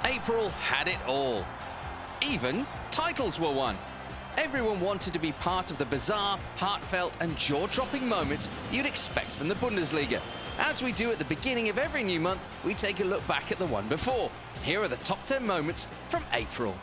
April had it all. Even titles were won. Everyone wanted to be part of the bizarre, heartfelt and jaw-dropping moments you'd expect from the Bundesliga. As we do at the beginning of every new month, we take a look back at the one before. Here are the top 10 moments from April.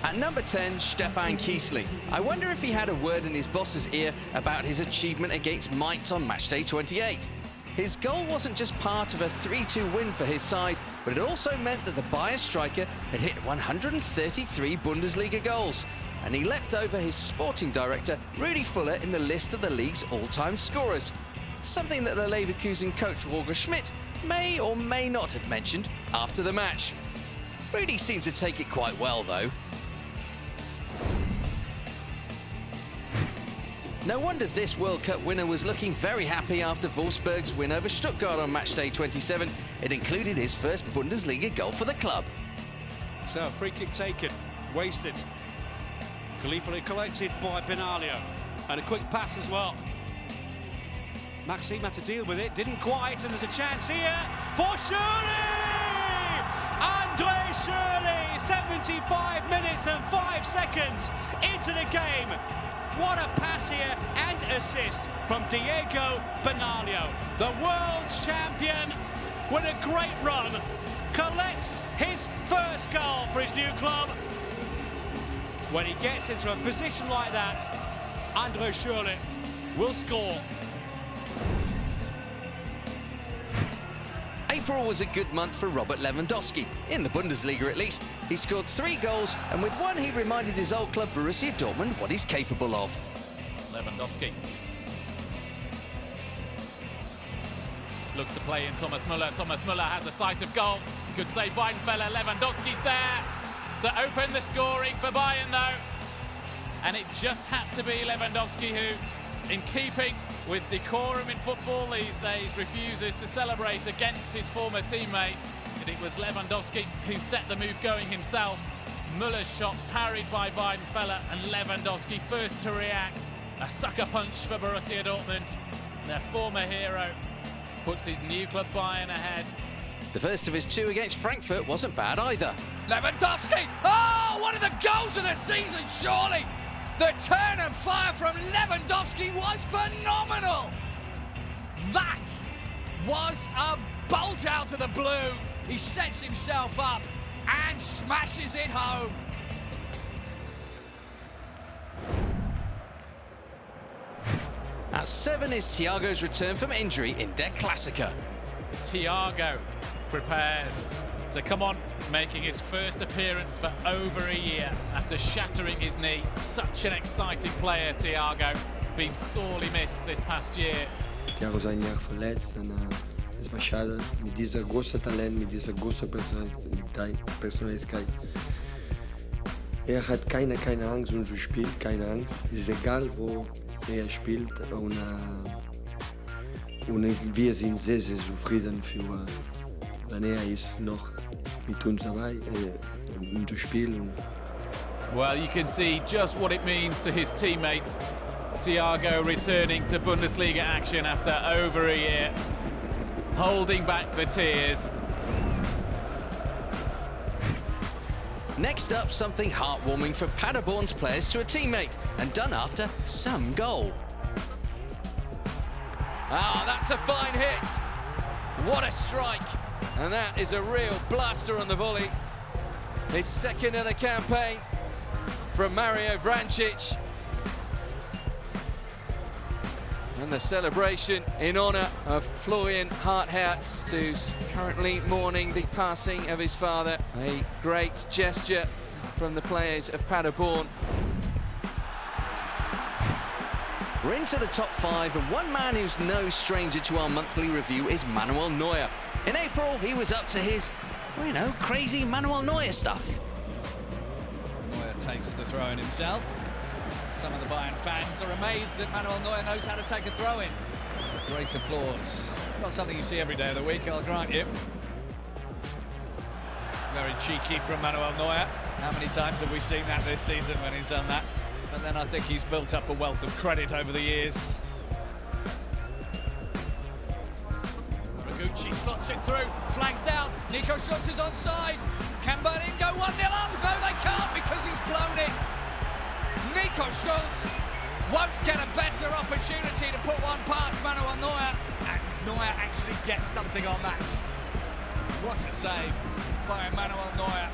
At number 10, Stefan Kiesling. I wonder if he had a word in his boss's ear about his achievement against Mainz on matchday 28. His goal wasn't just part of a 3-2 win for his side, but it also meant that the Bayern striker had hit 133 Bundesliga goals, and he leapt over his sporting director, Rudi Fuller, in the list of the league's all-time scorers. Something that the Leverkusen coach Roger Schmidt may or may not have mentioned after the match. Rudi seemed to take it quite well, though. No wonder this World Cup winner was looking very happy after Wolfsburg's win over Stuttgart on matchday 27. It included his first Bundesliga goal for the club. So, free kick taken, wasted. Gleefully collected by Benaglio. And a quick pass as well. Maxime had to deal with it, didn't quite, and there's a chance here for Shirley! Andre Shirley, 75 minutes and 5 seconds into the game. What a pass here and assist from Diego Benaglio. The world champion with a great run collects his first goal for his new club. When he gets into a position like that, Andre Schürrle will score. April was a good month for Robert Lewandowski, in the Bundesliga at least. He scored 3 goals, and with one he reminded his old club Borussia Dortmund what he's capable of. Lewandowski looks to play in Thomas Müller. Thomas Müller has a sight of goal. Good save, Weidenfeller. Lewandowski's there to open the scoring for Bayern, though. And it just had to be Lewandowski who, in keeping with decorum in football these days, refuses to celebrate against his former teammates. And it was Lewandowski who set the move going himself. Müller's shot parried by Weidenfeller, and Lewandowski first to react. A sucker punch for Borussia Dortmund. Their former hero puts his new club Bayern ahead. The first of his 2 against Frankfurt wasn't bad either. Lewandowski! Oh, one of the goals of the season, surely! The turn and fire from Lewandowski was phenomenal! That was a bolt out of the blue. He sets himself up and smashes it home. At 7 is Thiago's return from injury in Der Klassiker. Thiago prepares to come on, making his first appearance for over a year after shattering his knee. Such an exciting player, Thiago. Been sorely missed this past year. Thiago is een jaar verletzt en het was schade. Met deze große Talent, met deze große Persönlichkeit. Hat keine Angst und so spielt, keine Angst. Es ist egal, wo spielt und wir sind sehr, sehr zufrieden für wenn ist noch mit uns dabei zu spielen. Well, you can see just what it means to his teammates. Thiago returning to Bundesliga action after over a year, holding back the tears. Next up, something heartwarming for Paderborn's players to a teammate, and done after some goal. Ah, that's a fine hit. What a strike. And that is a real blaster on the volley. His second in the campaign from Mario Vrancic. And the celebration in honour of Florian Hartherz, who's currently mourning the passing of his father. A great gesture from the players of Paderborn. We're into the top 5, and one man who's no stranger to our monthly review is Manuel Neuer. In April, he was up to his, crazy Manuel Neuer stuff. Neuer takes the throw-in himself. Some of the Bayern fans are amazed that Manuel Neuer knows how to take a throw-in. Great applause. Not something you see every day of the week, I'll grant you. Very cheeky from Manuel Neuer. How many times have we seen that this season when he's done that? And then I think he's built up a wealth of credit over the years. She slots it through, flags down, Nico Schultz is onside. Can Berlin go 1-0 up? No, they can't because he's blown it. Nico Schultz won't get a better opportunity to put one past Manuel Neuer. And Neuer actually gets something on that. What a save by Manuel Neuer.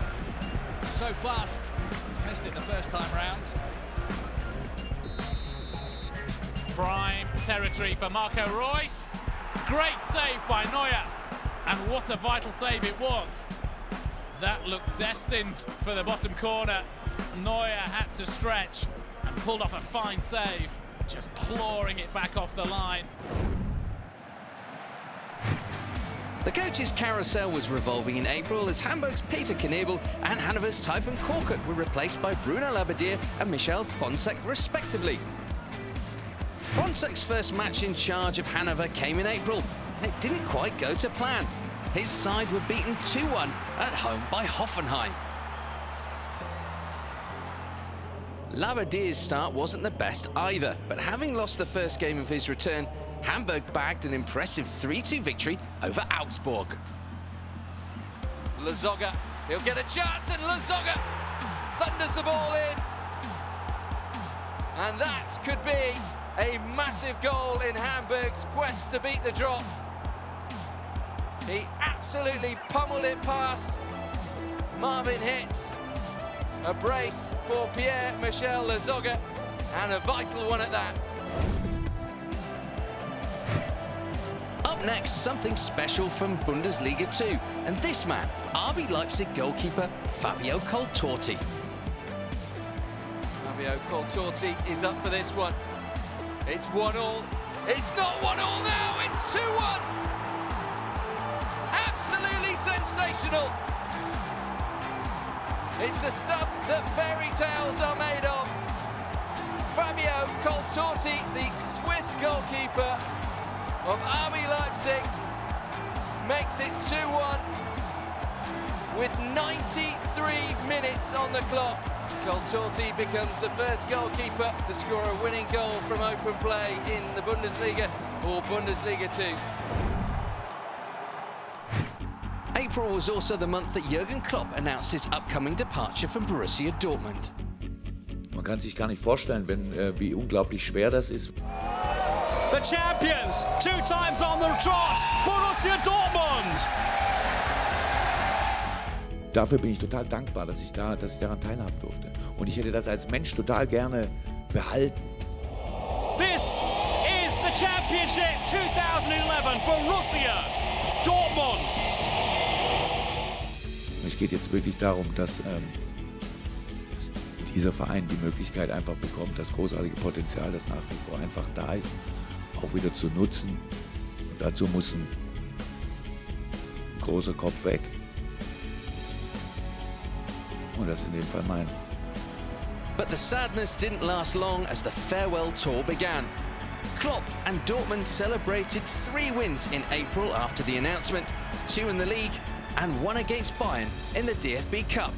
So fast, missed it the first time round. Prime territory for Marco Reus. Great save by Neuer. And what a vital save it was. That looked destined for the bottom corner. Neuer had to stretch and pulled off a fine save, just clawing it back off the line. The coach's carousel was revolving in April as Hamburg's Peter Knebel and Hannover's Typhon Korkut were replaced by Bruno Labbadia and Michel Fronzek respectively. Fronzek's first match in charge of Hanover came in April, and it didn't quite go to plan. His side were beaten 2-1 at home by Hoffenheim. Labbadia's start wasn't the best either, but having lost the first game of his return, Hamburg bagged an impressive 3-2 victory over Augsburg. Lasogga, he'll get a chance, and Lasogga thunders the ball in. And that could be a massive goal in Hamburg's quest to beat the drop. He absolutely pummeled it past Marvin Hitz. A brace for Pierre-Michel Lasogga, and a vital one at that. Up next, something special from Bundesliga 2, and this man, RB Leipzig goalkeeper Fabio Coltorti. Fabio Coltorti is up for this one. It's 1-1. It's not 1-1 now, it's 2-1. Absolutely sensational. It's the stuff that fairy tales are made of. Fabio Coltorti, the Swiss goalkeeper of RB Leipzig, makes it 2-1 with 93 minutes on the clock. Coltorti becomes the first goalkeeper to score a winning goal from open play in the Bundesliga or Bundesliga 2. April was also the month that Jürgen Klopp announced his upcoming departure from Borussia Dortmund. Man kann sich gar nicht vorstellen, wie unglaublich schwer das ist. The champions, 2 times on the trot, Borussia Dortmund. Dafür bin ich total dankbar, dass ich daran teilhaben durfte. Und ich hätte das als Mensch total gerne behalten. This is the championship 2011, Borussia Dortmund. Es geht jetzt wirklich darum, dass dieser Verein die Möglichkeit einfach bekommt, das großartige Potenzial, das nach wie vor einfach da ist, auch wieder zu nutzen. Und dazu muss ein großer Kopf weg. Und das ist in dem Fall mein. But the sadness didn't last long as the farewell tour began. Klopp and Dortmund celebrated 3 wins in April after the announcement, 2 in the league and 1 against Bayern in the DFB Cup.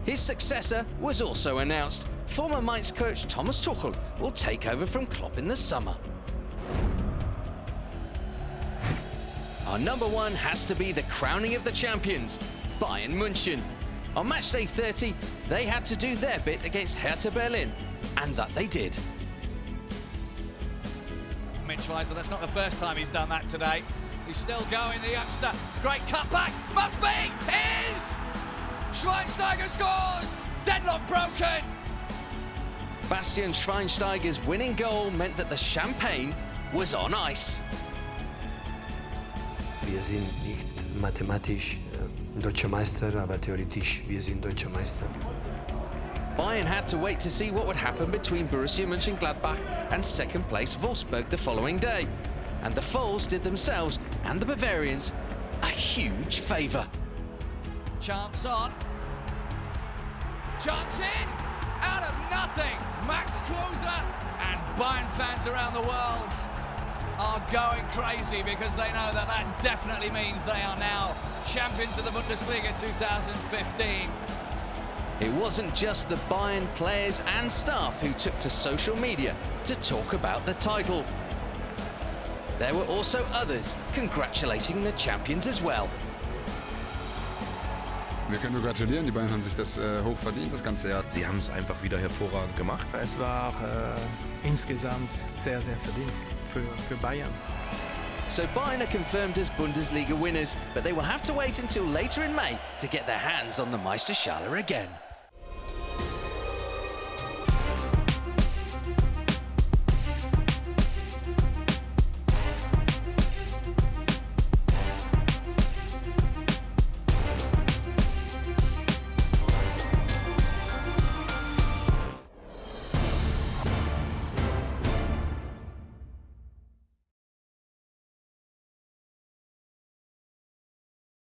His successor was also announced. Former Mainz coach Thomas Tuchel will take over from Klopp in the summer. Our number 1 has to be the crowning of the champions, Bayern München. On matchday 30, they had to do their bit against Hertha Berlin, and that they did. Minchweiser, that's not the first time he's done that today. He's still going, the youngster. Great cutback, must be, is! Schweinsteiger scores! Deadlock broken! Bastian Schweinsteiger's winning goal meant that the champagne was on ice. Wir sind nicht mathematisch Deutscher Meister, aber theoretisch wir sind Deutscher Meister. Bayern had to wait to see what would happen between Borussia Mönchengladbach and second place Wolfsburg the following day. And the Foles did themselves and the Bavarians a huge favour. Chance on. Chance in! Out of nothing! Max Kruse! And Bayern fans around the world are going crazy because they know that that definitely means they are now champions of the Bundesliga 2015. It wasn't just the Bayern players and staff who took to social media to talk about the title. there were also others congratulating the champions as well. Wir können nur gratulieren, die beiden haben sich das hoch verdient, das ganze Jahr. Sie haben es einfach wieder hervorragend gemacht. Es war insgesamt sehr, sehr verdient für Bayern. So Bayern are confirmed as Bundesliga winners, but they will have to wait until later in May to get their hands on the Meisterschale again.